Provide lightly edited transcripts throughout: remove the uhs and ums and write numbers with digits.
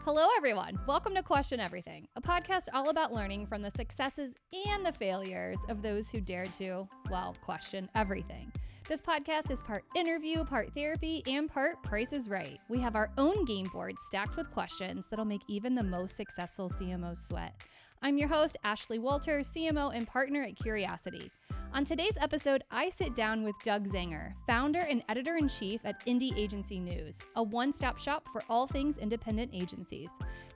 Hello, everyone. Welcome to Question Everything, a podcast all about learning from the successes and the failures of those who dare to, well, question everything. This podcast is part interview, part therapy, and part Price is Right. We have our own game board stacked with questions that'll make even the most successful CMOs sweat. I'm your host, Ashley Walter, CMO and partner at Curiosity. On today's episode, I sit down with Doug Zanger, founder and editor-in-chief at Indie Agency News, a one-stop shop for all things independent agencies.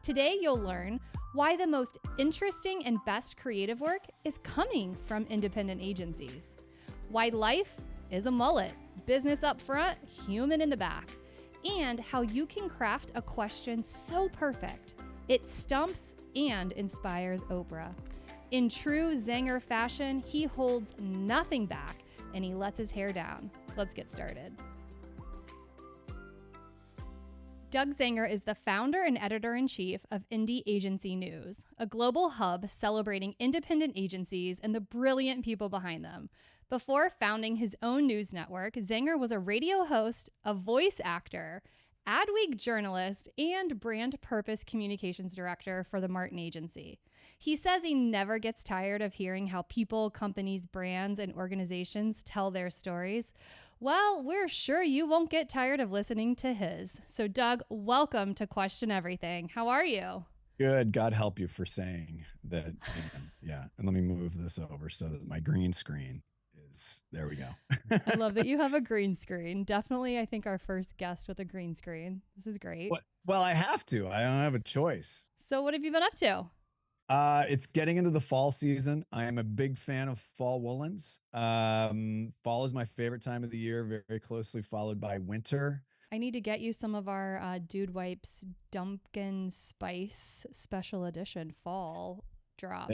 Today, you'll learn why the most interesting and best creative work is coming from independent agencies, why life is a mullet, business up front, human in the back, and how you can craft a question so perfect it stumps and inspires Oprah. In true Zanger fashion, he holds nothing back and he lets his hair down. Let's get started. Doug Zanger is the founder and editor-in-chief of Indie Agency News, a global hub celebrating independent agencies and the brilliant people behind them. Before founding his own news network, Zanger was a radio host, a voice actor, Adweek journalist, and brand purpose communications director for the Martin Agency. He says he never gets tired of hearing how people, companies, brands, and organizations tell their stories. Well, we're sure you won't get tired of listening to his. So, Doug, welcome to Question Everything. How are you? Good. God help you for saying that. Yeah. And let me move this over so that my green screen is, there we go. I love that you have a green screen. Definitely, I think our first guest with a green screen. This is great. Well, I have to. I don't have a choice. So what have you been up to? It's getting into the fall season. I am a big fan of fall woolens. Fall is my favorite time of the year, very, very closely followed by winter. I need to get you some of our Dude Wipes Dumpkin Spice Special Edition fall drop.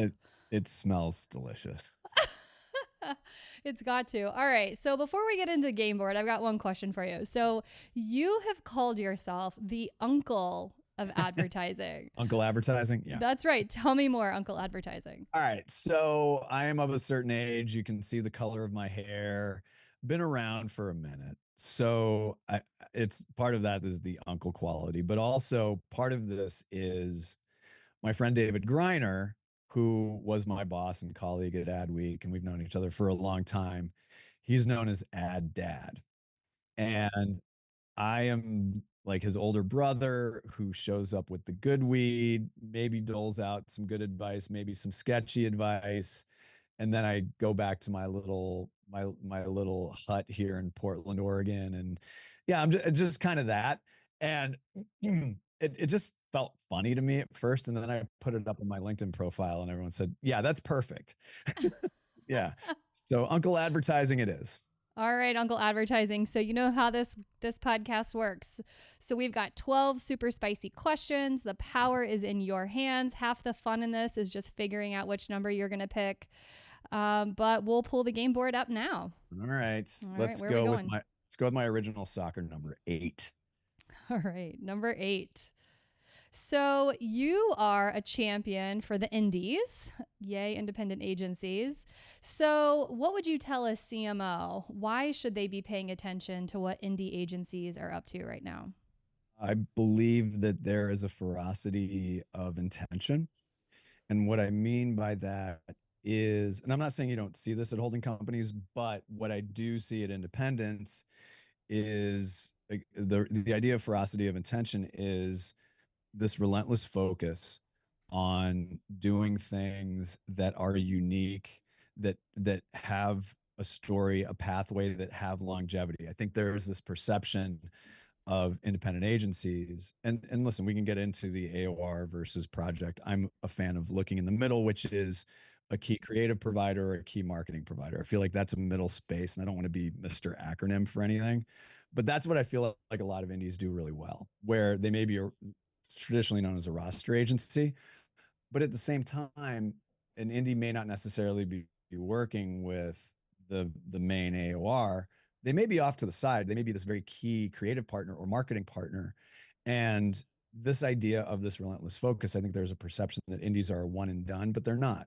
It smells delicious. It's got to. All right. So before we get into the game board, I've got one question for you. So you have called yourself the uncle of advertising. Uncle advertising? Yeah. That's right. Tell me more, Uncle advertising. All right. So I am of a certain age. You can see the color of my hair. Been around for a minute. So it's part of that is the uncle quality, but also part of this is my friend David Greiner, who was my boss and colleague at Adweek, and we've known each other for a long time. He's known as Ad Dad. And I am like his older brother who shows up with the good weed, maybe doles out some good advice, maybe some sketchy advice. And then I go back to my little hut here in Portland, Oregon. And yeah, I'm just kind of that. And it just felt funny to me at first. And then I put it up on my LinkedIn profile and everyone said, yeah, that's perfect. Yeah. So Uncle advertising it is. All right, Uncle advertising. So you know how this podcast works. So we've got 12 super spicy questions. The power is in your hands. Half the fun in this is just figuring out which number you're going to pick. But we'll pull the game board up now. All right. Let's go with my original soccer number 8. All right, number 8. So you are a champion for the indies. Yay, independent agencies. So what would you tell a CMO? Why should they be paying attention to what indie agencies are up to right now? I believe that there is a ferocity of intention. And what I mean by that is, and I'm not saying you don't see this at holding companies, but what I do see at independents is the idea of ferocity of intention is this relentless focus on doing things that are unique, that have a story, a pathway, that have longevity. I think there is this perception of independent agencies, and listen, we can get into the AOR versus project. I'm a fan of looking in the middle, which is a key creative provider or a key marketing provider. I feel like that's a middle space, and I don't want to be Mr. Acronym for anything, but that's what I feel like a lot of indies do really well, where they may be traditionally known as a roster agency, but at the same time, an indie may not necessarily be working with the main AOR. They may be off to the side. They may be this very key creative partner or marketing partner. And this idea of this relentless focus, I think there's a perception that indies are one and done, but they're not.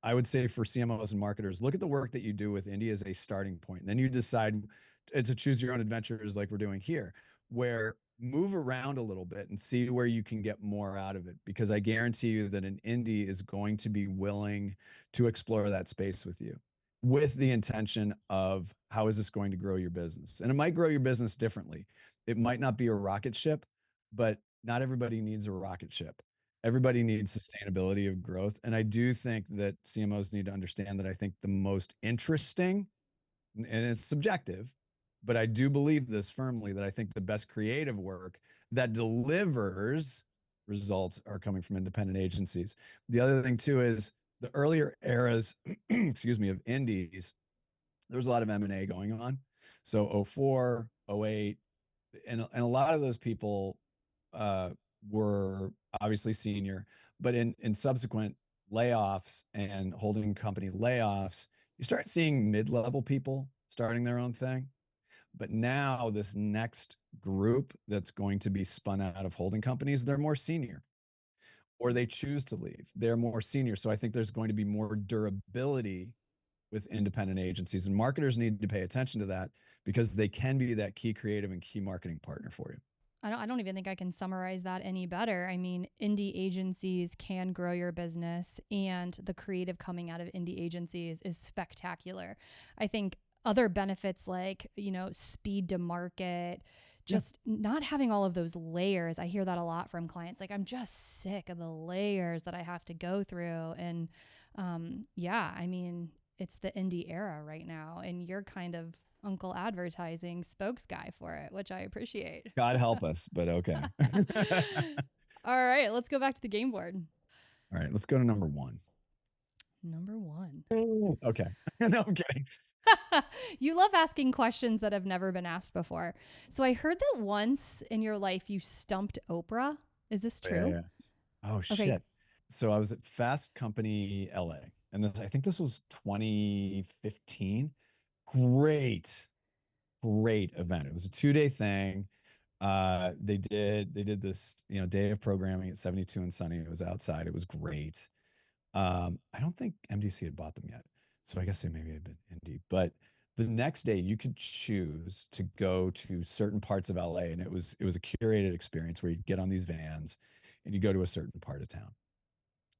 I would say for CMOs and marketers, look at the work that you do with indie as a starting point. And then you decide to choose your own adventures like we're doing here, where move around a little bit and see where you can get more out of it, because I guarantee you that an indie is going to be willing to explore that space with you, with the intention of how is this going to grow your business. And it might grow your business differently. It might not be a rocket ship, but not everybody needs a rocket ship. Everybody needs sustainability of growth. And I do think that CMOs need to understand that. I think the most interesting, and it's subjective, but I do believe this firmly, that I think the best creative work that delivers results are coming from independent agencies. The other thing too is the earlier eras, excuse me, of indies, there was a lot of M&A going on. So '04, '08, and a lot of those people uh, were obviously senior, but in subsequent layoffs and holding company layoffs, you start seeing mid-level people starting their own thing. But now this next group that's going to be spun out of holding companies, they're more senior, or they choose to leave. They're more senior. So I think there's going to be more durability with independent agencies, and marketers need to pay attention to that, because they can be that key creative and key marketing partner for you. I don't even think I can summarize that any better. I mean, indie agencies can grow your business, and the creative coming out of indie agencies is spectacular. I think other benefits like, speed to market, just not having all of those layers. I hear that a lot from clients. Like, I'm just sick of the layers that I have to go through. And I mean, it's the indie era right now, and you're kind of Uncle Advertising spokes guy for it, which I appreciate. God help us, but okay. All right, let's go back to the game board. All right, let's go to number one. Number one. Okay. No, I'm kidding. You love asking questions that have never been asked before. So I heard that once in your life you stumped Oprah. Is this true? Yeah. Oh, Okay. shit. So I was at Fast Company LA, and I think this was 2015. Great, great event. It was a 2-day thing. They did this, day of programming at 72 and Sunny. It was outside. It was great. I don't think MDC had bought them yet, so I guess they maybe had been indie. But the next day, you could choose to go to certain parts of LA, and it was a curated experience where you'd get on these vans, and you go to a certain part of town.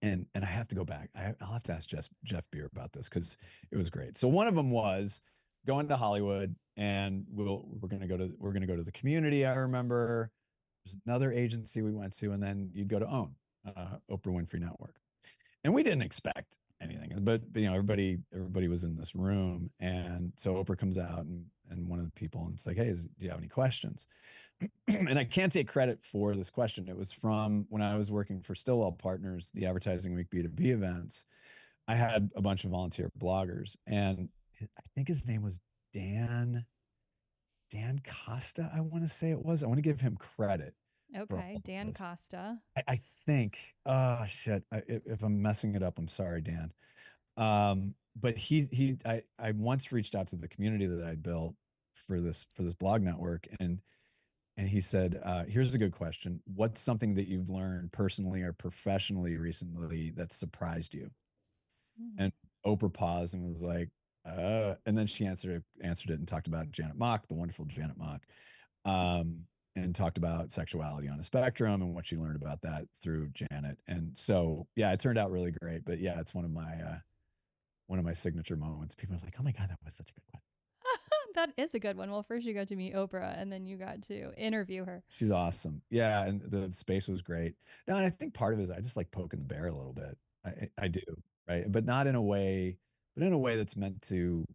And I have to go back. I'll have to ask Jeff Beer about this, because it was great. So one of them was going to Hollywood, and we're gonna go to the Community. I remember there's another agency we went to, and then you'd go to OWN, Oprah Winfrey Network. And we didn't expect anything, but everybody was in this room, and so Oprah comes out, and one of the people, and it's like, hey, do you have any questions? And I can't take credit for this question. It was from when I was working for Stillwell Partners, the Advertising Week B2B events. I had a bunch of volunteer bloggers, and I think his name was Dan Costa. I want to say it was. I want to give him credit. Okay, Dan Costa. I think. Oh shit! If I'm messing it up, I'm sorry, Dan. But I once reached out to the community that I built for this blog network, and he said, here's a good question. What's something that you've learned personally or professionally recently that surprised you? And Oprah paused and was like, and then she answered it and talked about Janet Mock, the wonderful Janet Mock, and talked about sexuality on a spectrum and what she learned about that through Janet. And so, yeah, it turned out really great. But yeah, it's one of my signature moments. People are like, oh my God, that was such a good one. That is a good one. Well, first you got to meet Oprah, and then you got to interview her. She's awesome. Yeah, and the space was great. No, and I think part of it is I just like poking the bear a little bit. I do, right? But not in a way, but in a way that's meant to.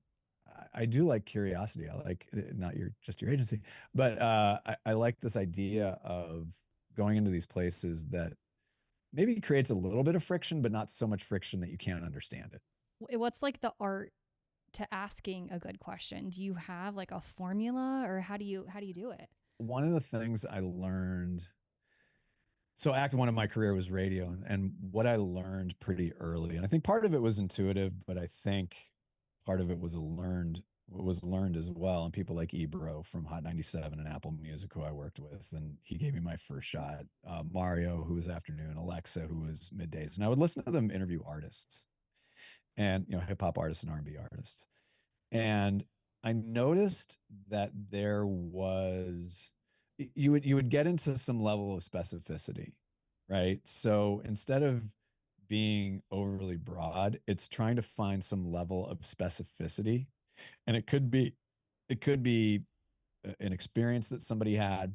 I do like curiosity. I like not just your agency, but I like this idea of going into these places that maybe creates a little bit of friction, but not so much friction that you can't understand it. What's like the art to asking a good question? Do you have like a formula, or how do you do it? One of the things I learned, so act one of my career was radio, and what I learned pretty early, and I think part of it was intuitive, but I think part of it was learned as well. And people like Ebro from Hot 97 and Apple Music, who I worked with, and he gave me my first shot. Mario, who was afternoon, Alexa, who was middays, and I would listen to them interview artists, and hip hop artists and R&B artists. And I noticed that there was you would get into some level of specificity, right? So instead of being overly broad, it's trying to find some level of specificity. And it could be an experience that somebody had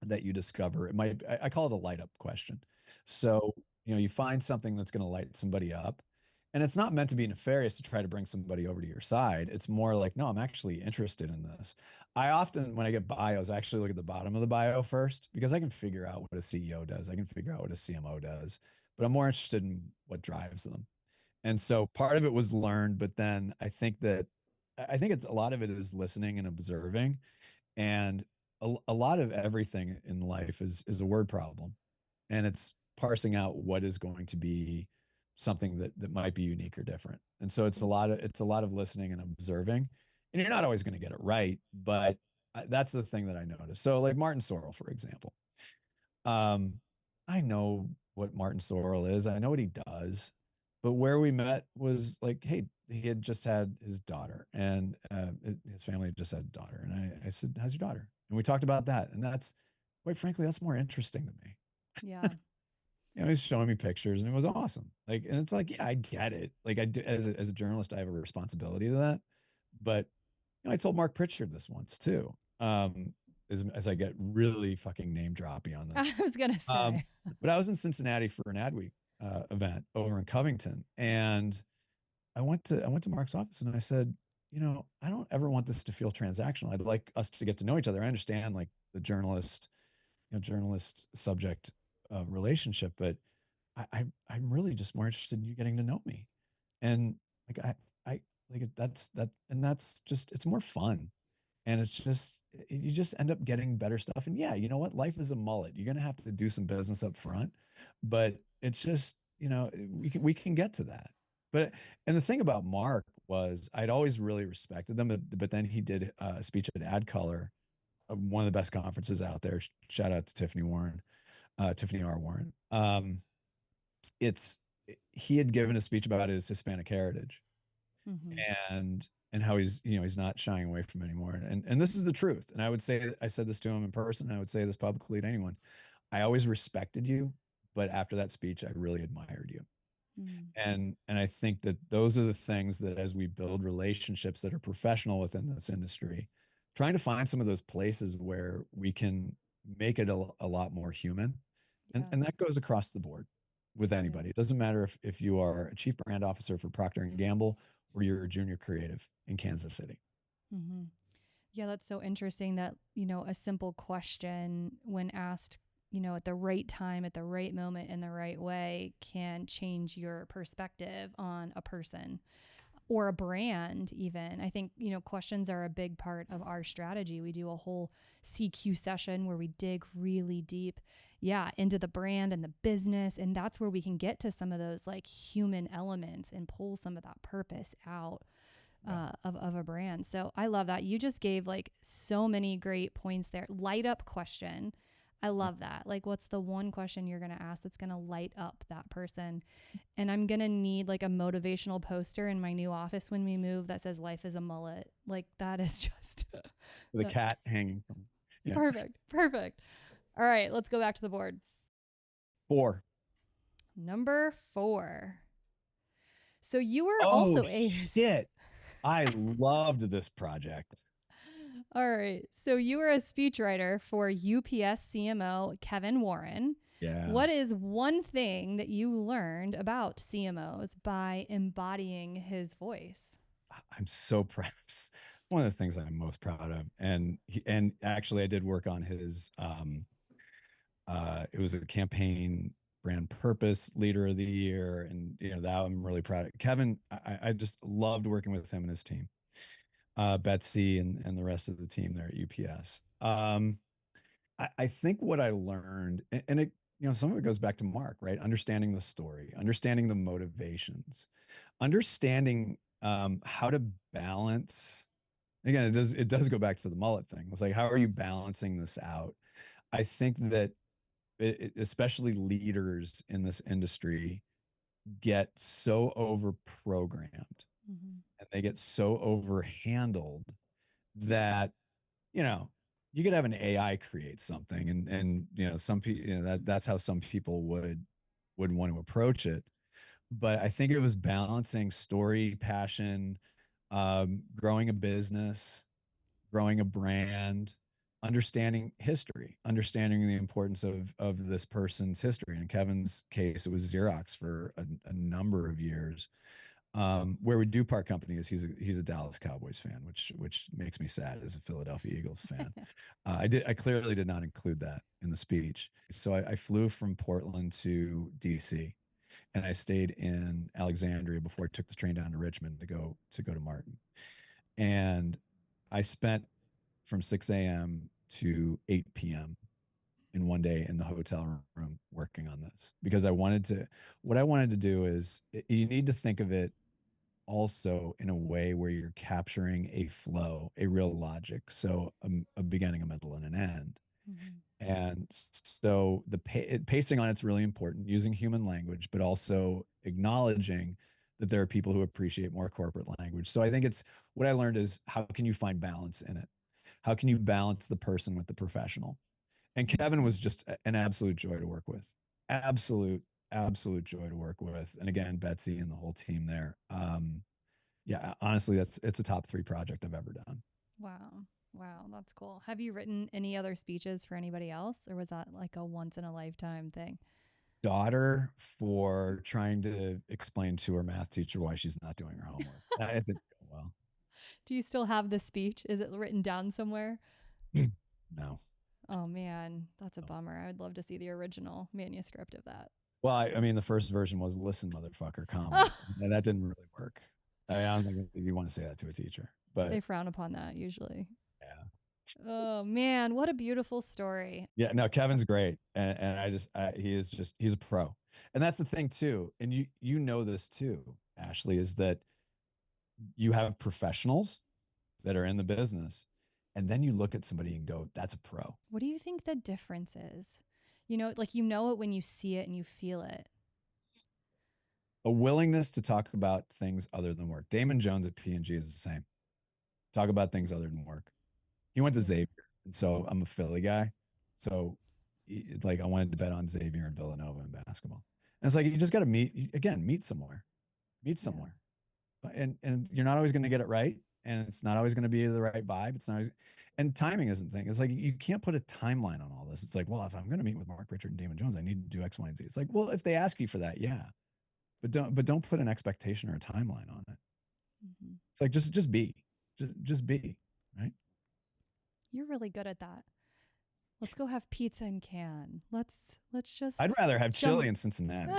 that you discover. It might, I call it a light up question. So, you find something that's going to light somebody up. And it's not meant to be nefarious to try to bring somebody over to your side. It's more like, no, I'm actually interested in this. I often, when I get bios, I actually look at the bottom of the bio first because I can figure out what a CEO does. I can figure out what a CMO does, but I'm more interested in what drives them. And so part of it was learned, but then I think it's a lot of it is listening and observing. And a lot of everything in life is a word problem. And it's parsing out what is going to be something that might be unique or different. And so it's a lot of listening and observing. And you're not always going to get it right, but that's the thing that I noticed. So like Martin Sorrell, for example. Um, I know what Martin Sorrell is. I know what he does. But where we met was like, hey, he had just had his daughter, and his family had just had a daughter. And I said, how's your daughter? And we talked about that. And that's, quite frankly, that's more interesting to me. Yeah. He's showing me pictures, and it was awesome. Like, and it's like, yeah, I get it. Like, I do, as a journalist, I have a responsibility to that. But I told Mark Pritchard this once too. As I get really fucking name droppy on this. I was gonna Um, say. but I was in Cincinnati for an Adweek event over in Covington, and I went to Mark's office and I said, I don't ever want this to feel transactional. I'd like us to get to know each other. I understand like the journalist subject relationship, but I'm really just more interested in you getting to know me. And like I like that's just it's more fun. And it's just you just end up getting better stuff. And yeah, you know what? Life is a mullet. You're gonna have to do some business up front, but it's just, we can get to that. But and the thing about Mark was I'd always really respected them, but then he did a speech at AdColor, one of the best conferences out there. Shout out to Tiffany R. Warren. It's he had given a speech about his Hispanic heritage Hmm. and how he's not shying away from it anymore. And this is the truth. And I said this to him in person. And I would say this publicly to anyone. I always respected you, but after that speech, I really admired you. Mm. And I think that those are the things that as we build relationships that are professional within this industry, trying to find some of those places where we can make it a lot more human. And Yeah. and that goes across the board with Yeah. anybody. It doesn't matter if you are a chief brand officer for Procter and Gamble or you're a junior creative in Kansas City. Hmm. Yeah, that's so interesting that, a simple question when asked, at the right time, at the right moment, in the right way can change your perspective on a person or a brand even. I think, questions are a big part of our strategy. We do a whole CQ session where we dig really deep, yeah, into the brand and the business. And that's where we can get to some of those like human elements and pull some of that purpose out of a brand. So I love that. You just gave like so many great points there. Light up question. I love that. Like, what's the one question you're going to ask that's going to light up that person? And I'm going to need like a motivational poster in my new office when we move that says life is a mullet. Like, that is just With a cat hanging from, yeah. perfect. Perfect. All right, let's go back to the board. 4. Number 4. So you were Oh also a shit. I loved this project. All right. So you were a speechwriter for UPS CMO Kevin Warren. Yeah. What is one thing that you learned about CMOs by embodying his voice? I'm so proud. One of the things I'm most proud of. And actually I did work on his it was a campaign brand purpose leader of the year. And that I'm really proud of. Kevin, I just loved working with him and his team. Betsy and the rest of the team there at UPS. I think what I learned, and it, some of it goes back to Mark, right? Understanding the story, understanding the motivations, understanding how to balance. Again, it does go back to the mullet thing. It's like, how are you balancing this out? I think that especially leaders in this industry get so over programmed Mm-hmm. and they get so over handled that, you know, you could have an AI create something, and some people, that's how some people would want to approach it. But I think it was balancing story, passion, growing a business, growing a brand, understanding history, understanding the importance of this person's history. In Kevin's case, it was Xerox for a number of years. Where we do part company is he's a Dallas Cowboys fan, which makes me sad as a Philadelphia Eagles fan. I clearly did not include that in the speech. So I flew from Portland to DC, and I stayed in Alexandria before I took the train down to Richmond to go to Martin. And I spent from 6 a.m. to 8 p.m. in one day in the hotel room working on this because what I wanted to do is you need to think of it also in a way where you're capturing a flow, a real logic. So a beginning, a middle, and an end. Mm-hmm. And so pacing on it's really important, using human language, but also acknowledging that there are people who appreciate more corporate language. So I think it's what I learned is how can you find balance in it? How can you balance the person with the professional? And Kevin was just an absolute joy to work with. Absolute joy to work with. And again, Betsy and the whole team there. Yeah, honestly, it's a top 3 project I've ever done. Wow. Wow, that's cool. Have you written any other speeches for anybody else, or was that like a once in a lifetime thing? Daughter for trying to explain to her math teacher why she's not doing her homework. It didn't go well. Do you still have the speech? Is it written down somewhere? No. Oh man, that's a No. bummer. I would love to see the original manuscript of that. Well, I mean, the first version was "Listen, motherfucker," comma, and that didn't really work. I don't think you want to say that to a teacher, They but frown upon that usually. yeah. Oh man, what a beautiful story. Yeah, no, Kevin's great, and he's a pro, and that's the thing too. And you know this too, Ashley, is that you have professionals that are in the business, and then you look at somebody and go, "That's a pro." What do you think the difference is? Like you know it when you see it and you feel it. A willingness to talk about things other than work. Damon Jones at P&G is the same. Talk about things other than work. He went to Yeah. Xavier, and so I'm a Philly guy, so like I wanted to bet on Xavier and Villanova in basketball. And it's like you just got to meet somewhere, meet Yeah. somewhere, and you're not always going to get it right, and it's not always going to be the right vibe. It's not, always, and timing isn't the thing. It's like you can't put a timeline on all this. It's like, well, if I'm going to meet with Mark Richard and Damon Jones, I need to do X, Y, and Z. It's like, well, if they ask you for that, yeah, but don't put an expectation or a timeline on it. Mm-hmm. It's like just be, just be, right? You're really good at that. Let's go have pizza in can. Let's I'd just rather have jump. chili in Cincinnati.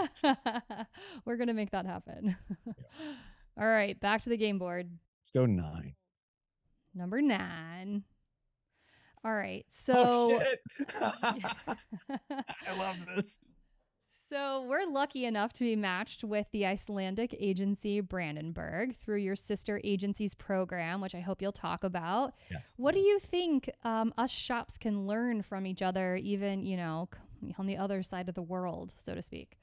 We're gonna make that happen. Yeah. All right, back to the game board. Let's go 9. Number 9. All right, Oh so shit! I love this. so we're lucky enough to be matched with the Icelandic agency Brandenburg through your sister agency's program, which I hope you'll talk about. Yes. What do you think us shops can learn from each other, even, on the other side of the world, so to speak?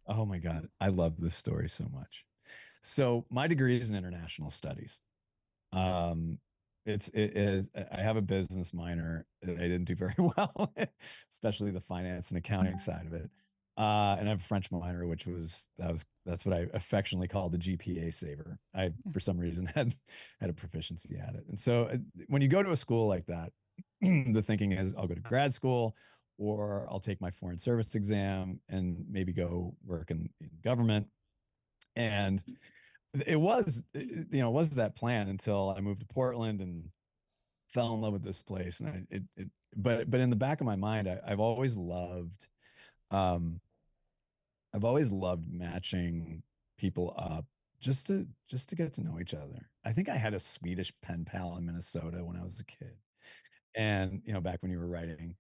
Oh my God, I love this story so much. So my degree is in international studies. Um, it is. I have a business minor. I didn't do very well, especially the finance and accounting side of it. And I have a French minor, that's what I affectionately call the GPA saver. I for some reason had a proficiency at it. And so when you go to a school like that, the thinking is I'll go to grad school or I'll take my foreign service exam and maybe go work in government. And it was that plan until I moved to Portland and fell in love with this place. And but in the back of my mind, um, I've always loved matching people up just to get to know each other. I think I had a Swedish pen pal in Minnesota when I was a kid, and back when you were writing,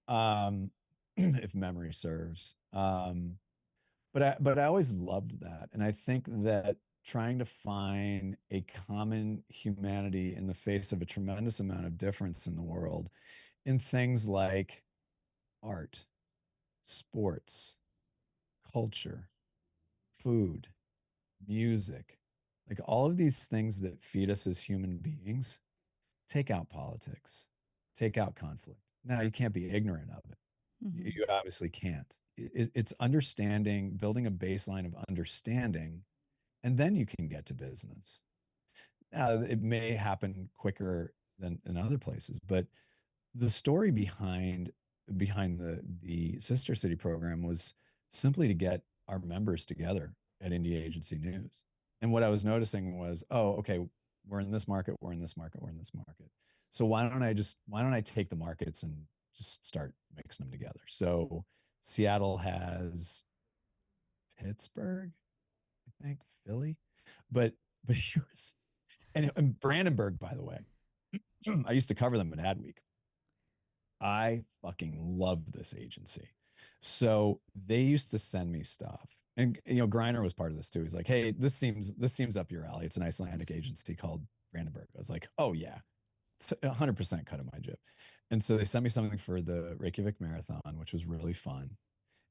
um, if memory serves. But I always loved that, and I think that trying to find a common humanity in the face of a tremendous amount of difference in the world, in things like art, sports, culture, food, music, like all of these things that feed us as human beings, take out politics, take out conflict. Now, you can't be ignorant of it. Mhm. You obviously can't. It's understanding, building a baseline of understanding, and then you can get to business. It may happen quicker than in other places, but the story behind the sister city program was simply to get our members together at Indie Agency News. And what I was noticing was, oh, okay, we're in this market, we're in this market, we're in this market. So why don't I take the markets and just start mixing them together? So Seattle has Pittsburgh, I think, Philly, but here's and Brandenburg, by the way. I used to cover them at Adweek. I fucking love this agency. So they used to send me stuff. And Griner was part of this too. He's like, "Hey, this seems up your alley. It's an Icelandic agency called Brandenburg." I was like, "Oh yeah, it's 100% cut of my jib." And so they sent me something for the Reykjavik Marathon, which was really fun.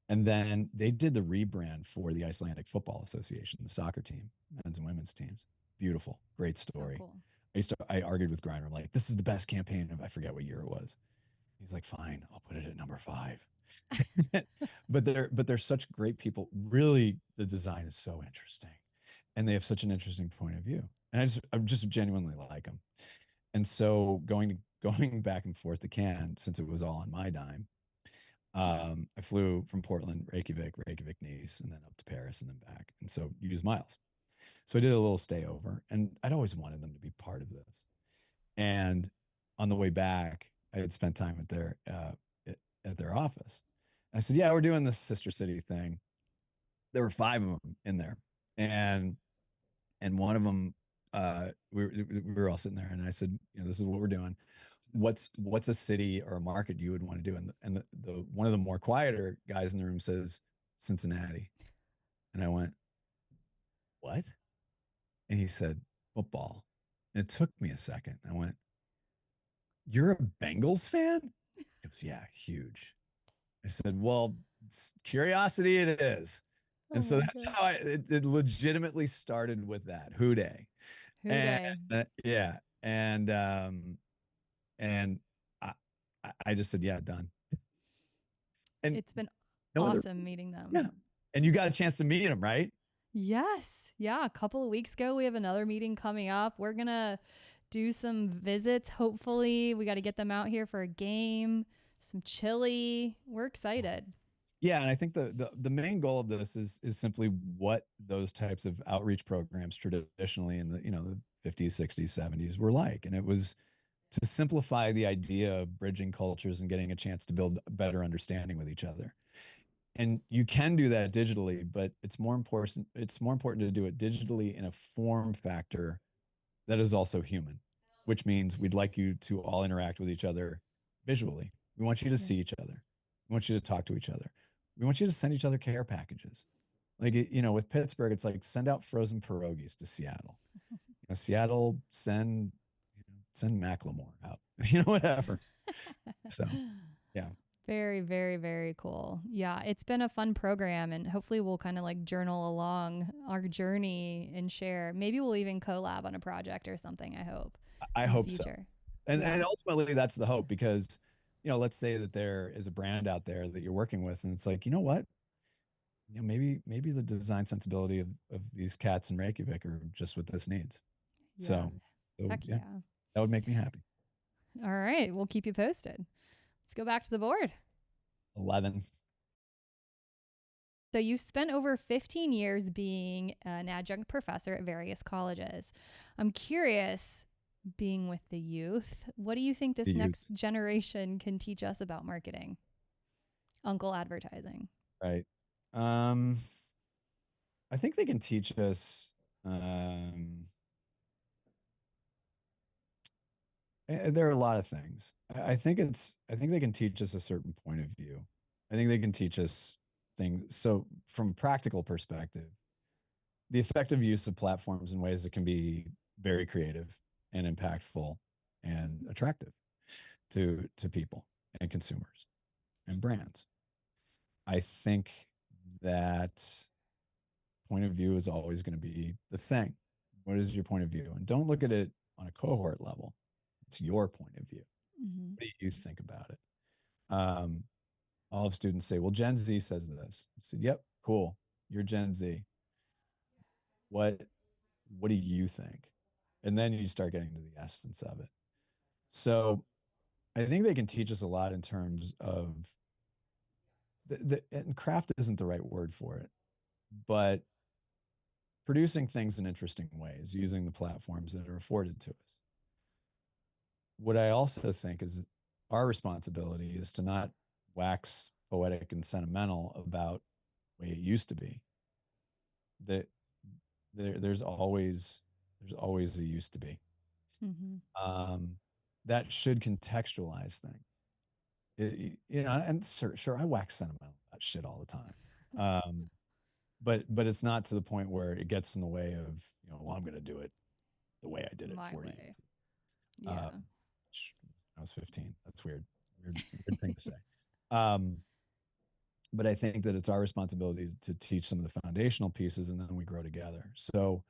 And then they did the rebrand for the Icelandic Football Association, the soccer team, men's and women's teams. Beautiful, great So story. cool. I argued with Griner. I'm like, "This is the best campaign of I forget what year it was." He's like, "Fine, I'll put it at number 5." but they're such great people. Really, the design is so interesting, and they have such an interesting point of view. And I just genuinely like them. And so going back and forth to Cannes, since it was all on my dime, I flew from Portland, Reykjavik, Nice, and then up to Paris and then back. And so you use miles. So I did a little stay over, and I'd always wanted them to be part of this. And on the way back, I had spent time at their office. And I said, "Yeah, we're doing this sister city thing." There were 5 of them in there, and one of them, we were all sitting there, and I said, "This is what we're doing. What's a city or a market you would want to do?" And the one of the more quieter guys in the room says, "Cincinnati," and I went, "What?" And he said, "Football." And it took me a second. I went, "You're a Bengals fan?" He goes, "Yeah, huge." I said, "Well, curiosity it is." Oh And so my that's God. how it legitimately started with that Who Day. Who And day? yeah. And I, I just said, "Yeah, done." And It's been no other, awesome meeting them. yeah. And you got a chance to meet him, right? Yes. Yeah. A couple of weeks ago, we have another meeting coming up. We're going to do some visits. Hopefully, we got to get them out here for a game, some chili. We're excited. Yeah, and I think the main goal of this is simply what those types of outreach programs traditionally in the 50s, 60s, 70s were like. And it was to simplify the idea of bridging cultures and getting a chance to build a better understanding with each other. And you can do that digitally, but it's more important to do it digitally in a form factor that is also human, which means we'd like you to all interact with each other visually. We want you to Yeah. see each other. We want you to talk to each other. We want you to send each other care packages. Like, with Pittsburgh, it's like send out frozen pierogies to Seattle. Seattle, send Macklemore out, whatever. So, yeah. Very, very, very cool. Yeah, it's been a fun program, and hopefully, we'll kind of like journal along our journey and share. Maybe we'll even collab on a project or something. I hope I in the hope so. future. And Yeah. and ultimately that's the hope because, let's say that there is a brand out there that you're working with and it's like, you know what? Maybe the design sensibility of these cats in Reykjavik are just what this needs. Yeah. So Heck yeah, yeah. that would make me happy. All right. We'll keep you posted. Let's go back to the board. 11. So you've spent over 15 years being an adjunct professor at various colleges. I'm curious, being with the youth, what do you think this The next youth, generation can teach us about marketing? Uncle advertising. right? I think they can teach us. Um, there are a lot of things. I think they can teach us a certain point of view. I think they can teach us things. So from a practical perspective, the effective use of platforms in ways that can be very creative and impactful and attractive to people and consumers and brands. I think that point of view is always going to be the thing. What is your point of view? And don't look at it on a cohort level. It's your point of view. Mm-hmm. What do you think about it? Um, all of students say, well, Gen Z says this. I said, yep, cool. You're Gen Z. What what do you think? And then you start getting to the essence of it. So I think they can teach us a lot in terms of and craft isn't the right word for it, but producing things in interesting ways using the platforms that are afforded to us. What I also think is our responsibility is to not wax poetic and sentimental about the way it used to be. That there's always a used to be. Mm-hmm. Um, that should contextualize things. And sure, I wax sentimental about shit all the time. But it's not to the point where it gets in the way of, well, I'm going to do it the way I did it My 40 years. way. Uh, Yeah. I was 15. That's weird thing to say. Um, but I think that it's our responsibility to teach some of the foundational pieces, and then we grow together. So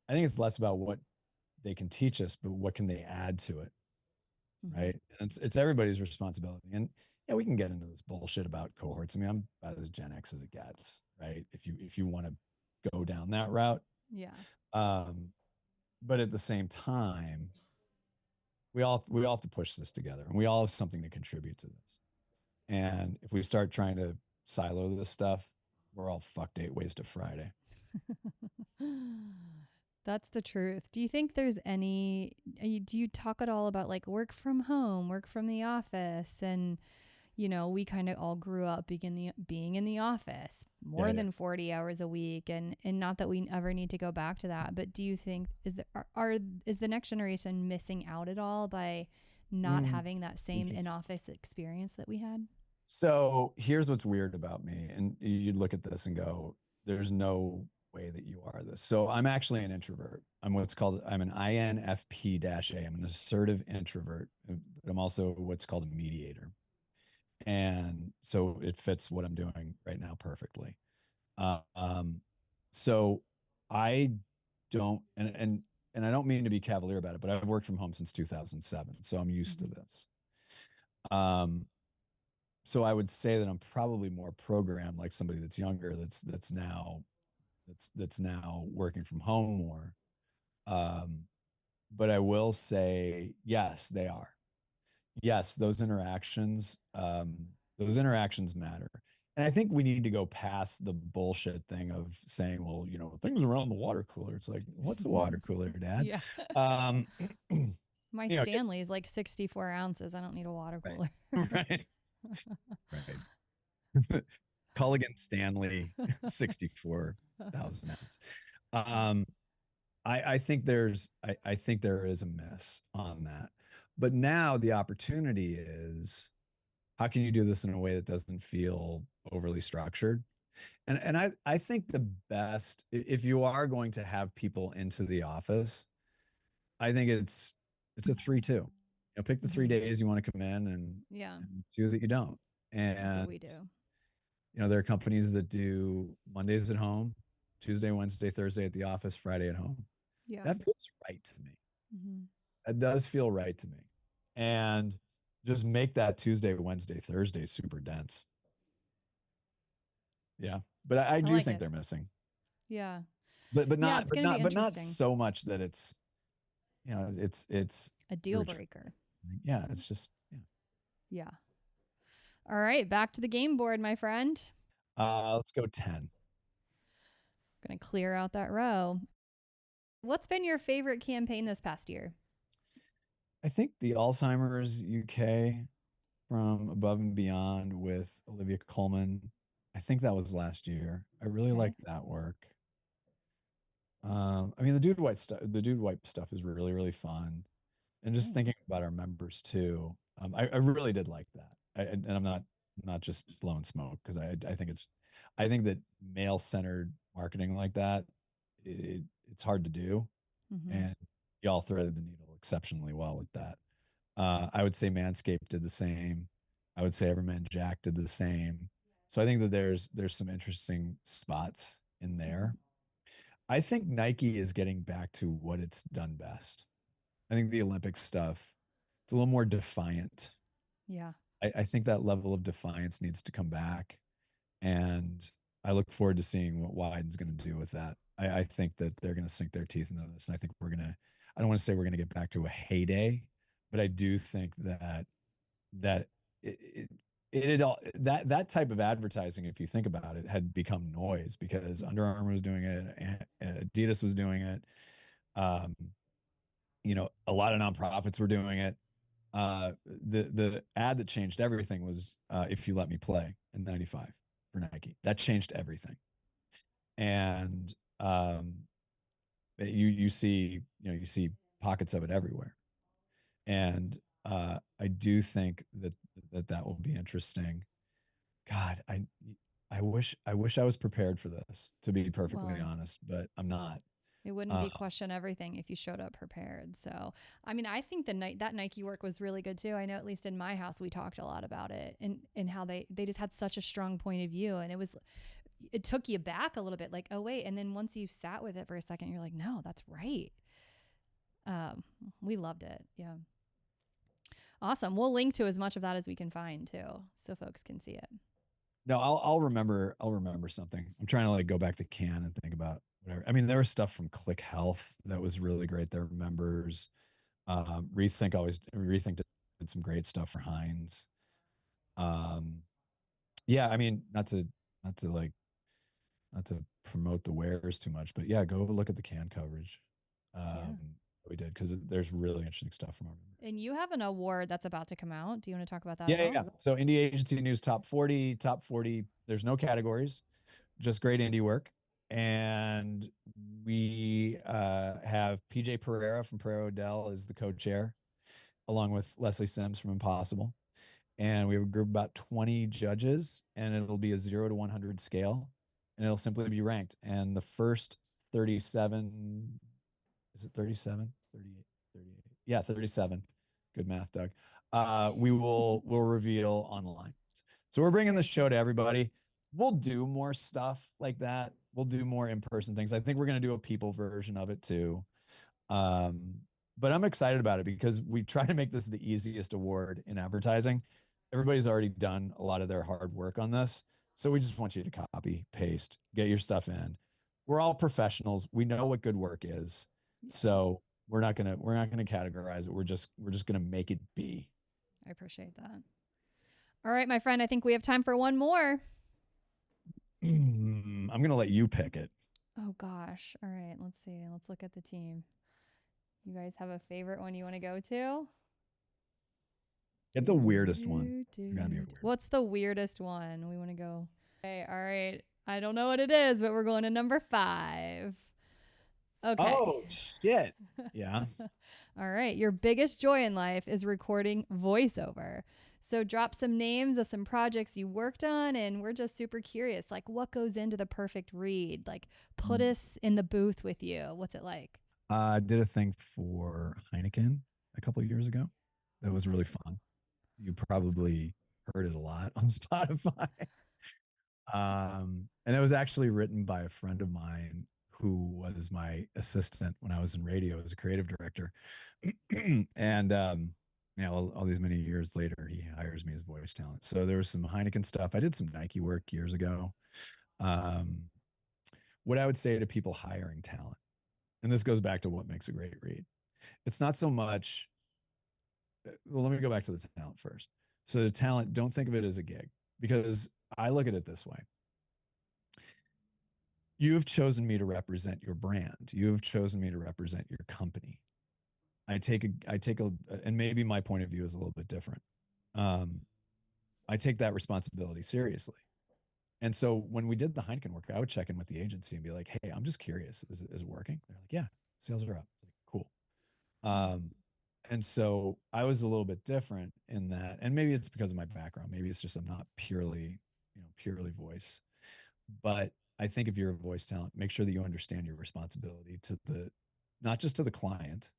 I think it's less about what they can teach us, but what can they add to it, Mm-hmm. right? And it's everybody's responsibility. And yeah, we can get into this bullshit about cohorts. I mean, I'm about as Gen X as it gets, right? If you want to go down that route. Yeah. But at the same time, we all have to push this together, and we all have something to contribute to this. And if we start trying to silo this stuff, we're all fucked 8 ways to Friday. That's the truth. Do you think there's do you talk at all about like work from home, work from the office? And, we kind of all grew up being in the office more Yeah, than 40 hours a week. And not that we ever need to go back to that, but do you think is the next generation missing out at all by not yeah. having that same in-office experience that we had? So here's what's weird about me. And you'd look at this and go, there's no way that you are this. So I'm actually an introvert. I'm an INFP-A. I'm an assertive introvert. But I'm also what's called a mediator. And so it fits what I'm doing right now perfectly. Um, so I don't, and I don't mean to be cavalier about it, but I've worked from home since 2007. So I'm used to Mm-hmm. this. So I would say that I'm probably more programmed like somebody that's younger that's now working from home more. Um, but I will say, yes, they are. Yes, those interactions matter. And I think we need to go past the bullshit thing of saying, well, things around the water cooler. It's like, what's a water cooler, Dad? Yeah. Um, My you know, Stanley is like 64 ounces. I don't need a water right, cooler. right, right. Culligan Stanley, 64,000 ounce. Um, I think there is a miss on that. But now the opportunity is, how can you do this in a way that doesn't feel overly structured? And I think the best, if you are going to have people into the office, I think it's a 3-2. Pick the three Mm-hmm. days you want to come in, and, Yeah, and 2 that you don't. that's what And we do. there are companies that do Mondays at home, Tuesday, Wednesday, Thursday at the office, Friday at home. Yeah. That feels right to me. Mm-hmm. That does feel right to me. And just make that Tuesday, Wednesday, Thursday super dense. Yeah. But I I do like think it. they're missing. Yeah. But Yeah, not it's but going to be not but not interesting. so much that it's A deal breaker. yeah, it's just yeah. Yeah. All right, back to the game board, my friend. Let's go 10. Going to clear out that row. What's been your favorite campaign this past year? I think the Alzheimer's UK from Above and Beyond with Olivia Colman. I think that was last year. I really Okay. liked that work. I mean, the dude wipe stuff is really, really fun. And just Okay. thinking about our members too. I really did like that. And I'm not just blowing smoke, because I think that male centered marketing like that, it's hard to do. Mm-hmm. And y'all threaded the needle exceptionally well with that. I would say Manscaped did the same. I would say Everman Jack did the same. So I think that there's some interesting spots in there. I think Nike is getting back to what it's done best. I think the Olympic stuff it's a little more defiant. Yeah. I think that level of defiance needs to come back. And I look forward to seeing what Wyden's going to do with that. I think that they're going to sink their teeth into this. And I think I don't want to say we're going to get back to a heyday, but I do think that it all that type of advertising, if you think about it, had become noise because Under Armour was doing it, Adidas was doing it, um, a lot of nonprofits were doing it. The ad that changed everything was "If You Let Me Play" in '95 for Nike. That changed everything, and you see pockets of it everywhere, and I do think that will be interesting. God, I wish I was prepared for this, to be perfectly Well, honest, but I'm not. it wouldn't Uh, be question everything if you showed up prepared. So, I mean, I think that Nike work was really good too. I know at least in my house we talked a lot about it and how they just had such a strong point of view, and it took you back a little bit, like, oh wait, and then once you sat with it for a second, you're like, no, that's right. Um, we loved it. Yeah. Awesome. We'll link to as much of that as we can find too, so folks can see it. no, I'll remember something. I'm trying to like go back to Can and think about whatever. I mean, there was stuff from Click Health that was really great. Their members, Rethink did some great stuff for Heinz. Um, yeah, I mean, not to like not to promote the wares too much, but yeah, go look at the Can coverage. Yeah. We did because there's really interesting stuff from our members. And you have an award that's about to come out. Do you want to talk about that at Yeah, yeah, all? yeah. So Indie Agency News top 40. There's no categories, just great indie work. And we have PJ Pereira from Pereira Odell as the co-chair, along with Leslie Sims from Impossible. And we have a group of about 20 judges, and it'll be a 0 to 100 scale, and it'll simply be ranked. And the first 37, is it 37? 38, 38. Yeah, 37. Good math, Doug. We'll reveal online. So we're bringing Very this show cool. to everybody. We'll do more stuff like that. We'll do more in-person things. I think we're going to do a people version of it too. Um, but I'm excited about it because we try to make this the easiest award in advertising. Everybody's already done a lot of their hard work on this. So we just want you to copy, paste, get your stuff in. We're all professionals. We know what good work is. Yeah, So we're not gonna categorize it. We're just gonna make it be. I appreciate that. All right, my friend, I think we have time for one more. I'm gonna let you pick it. Oh gosh. All right, let's see. Let's look at the team. You guys have a favorite one you want to go to? Get the weirdest one. Gotta be a weird. What's the weirdest one? We want to go. Okay, all right. I don't know what it is, but we're going to number 5. Okay. Oh shit. Yeah. All right. Your biggest joy in life is recording voiceover. So drop some names of some projects you worked on, and we're just super curious. Like, what goes into the perfect read? Like, put us in the booth with you. What's it like? I did a thing for Heineken a couple of years ago. That was really fun. You probably heard it a lot on Spotify. And it was actually written by a friend of mine who was my assistant when I was in radio as a creative director. And all these many years later, he hires me as voice talent. So there was some Heineken stuff. I did some Nike work years ago. Um, what I would say to people hiring talent, and this goes back to what makes a great read. It's not so much. Well, let me go back to the talent first. So the talent, don't think of it as a gig, because I look at it this way. You have chosen me to represent your brand. You have chosen me to represent your company. And maybe my point of view is a little bit different. Um, I take that responsibility seriously. And so when we did the Heineken work, I would check in with the agency and be like, "Hey, I'm just curious. Is it working?" They're like, "Yeah, sales are up." It's like, cool. Um, and so I was a little bit different in that, and maybe it's because of my background. Maybe it's just I'm not purely voice. But I think if you're a voice talent, make sure that you understand your responsibility to not just to the client,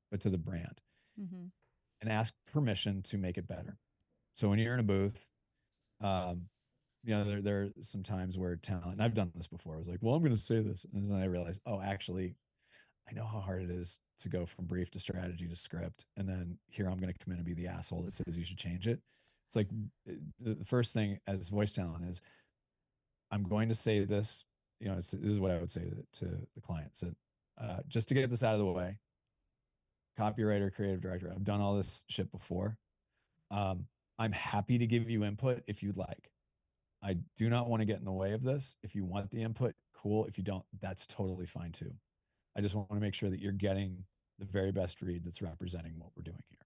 but to the brand, Mm-hmm. and ask permission to make it better. So when you're in a booth, um, there are some times where talent, and I've done this before. I was like, well, I'm going to say this. And then I realized, oh, actually, I know how hard it is to go from brief to strategy to script. And then here I'm going to come in and be the asshole that says you should change it. It's like the first thing as voice talent is I'm going to say this, this is what I would say to the client. So just to get this out of the way, copywriter, creative director, I've done all this shit before. I'm happy to give you input if you'd like. I do not want to get in the way of this. If you want the input, cool. If you don't, that's totally fine too. I just want to make sure that you're getting the very best read that's representing what we're doing here.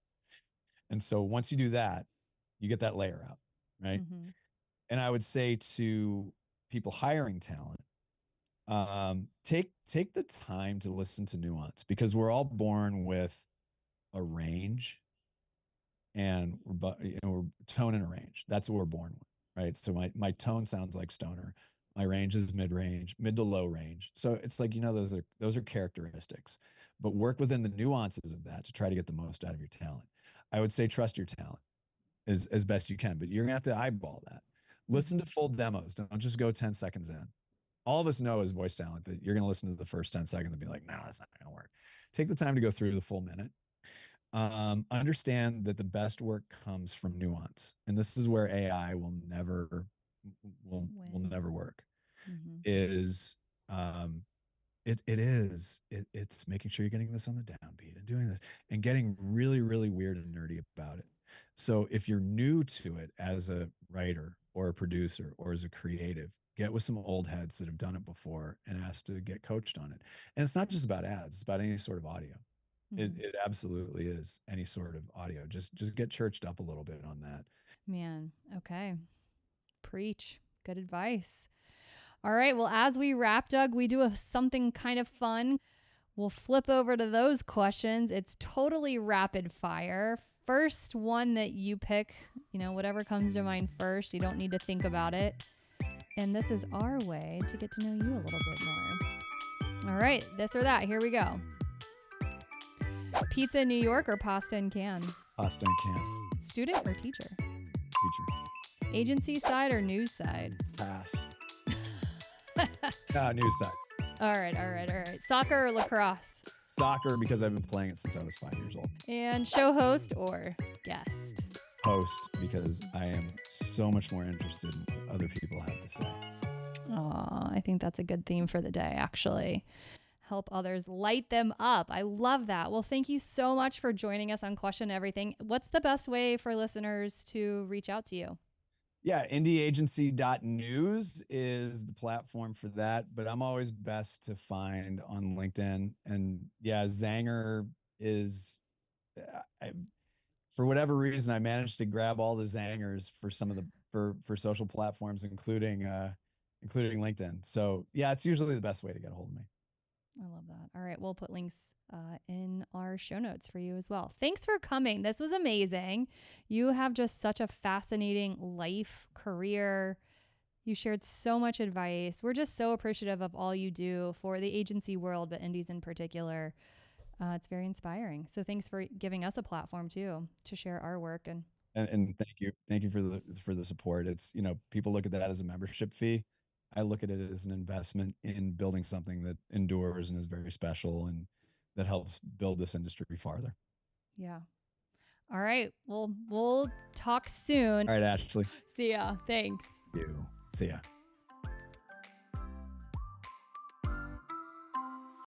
And so once you do that, you get that layer out, right? Mm-hmm. And I would say to people hiring talent, take the time to listen to nuance, because we're all born with a range, and we're tone and a range. That's what we're born with, right? So my tone sounds like stoner. My range is mid-range, mid to low range. So it's like, those are characteristics, but work within the nuances of that to try to get the most out of your talent. I would say trust your talent as best you can, but you're gonna have to eyeball that. Listen to full demos. Don't just go 10 seconds in. All of us know as voice talent that you're gonna listen to the first 10 seconds and be like, no, that's not gonna work. Take the time to go through the full minute. Understand that the best work comes from nuance, and this is where AI will never work. Mm-hmm. It's making sure you're getting this on the downbeat and doing this and getting really, really weird and nerdy about it. So if you're new to it as a writer or a producer or as a creative, get with some old heads that have done it before and ask to get coached on it. And it's not just about ads, it's about any sort of audio. Mm-hmm. It absolutely is any sort of audio. Just get churched up a little bit on that. Man, okay. Preach. Good advice. All right. Well, as we wrap, Doug, we do something kind of fun. We'll flip over to those questions. It's totally rapid fire. First one that you pick, whatever comes to mind first. You don't need to think about it. And this is our way to get to know you a little bit more. All right. This or that. Here we go. Pizza in New York or pasta in can? Pasta in can. Student or teacher? Teacher. Agency side or news side? Pass. News side. All right. Soccer or lacrosse? Soccer, because I've been playing it since I was 5 years old. And show host or guest? Host, because I am so much more interested in what other people have to say. Oh, I think that's a good theme for the day, actually. Help others, light them up. I love that. Well, thank you so much for joining us on Question Everything. What's the best way for listeners to reach out to you? Yeah, indieagency.news is the platform for that, but I'm always best to find on LinkedIn. And yeah, Zanger is, for whatever reason, I managed to grab all the Zangers for some of the, for social platforms, including LinkedIn. So yeah, it's usually the best way to get a hold of me. I love that. All right. We'll put links in our show notes for you as well. Thanks for coming. This was amazing. You have just such a fascinating life, career. You shared so much advice. We're just so appreciative of all you do for the agency world, but indies in particular. It's very inspiring. So thanks for giving us a platform too, to share our work. And thank you for the support. It's, people look at that as a membership fee. I look at it as an investment in building something that endures and is very special and that helps build this industry farther. Yeah. All right. Well, we'll talk soon. All right, Ashley. See ya. Thanks. See ya.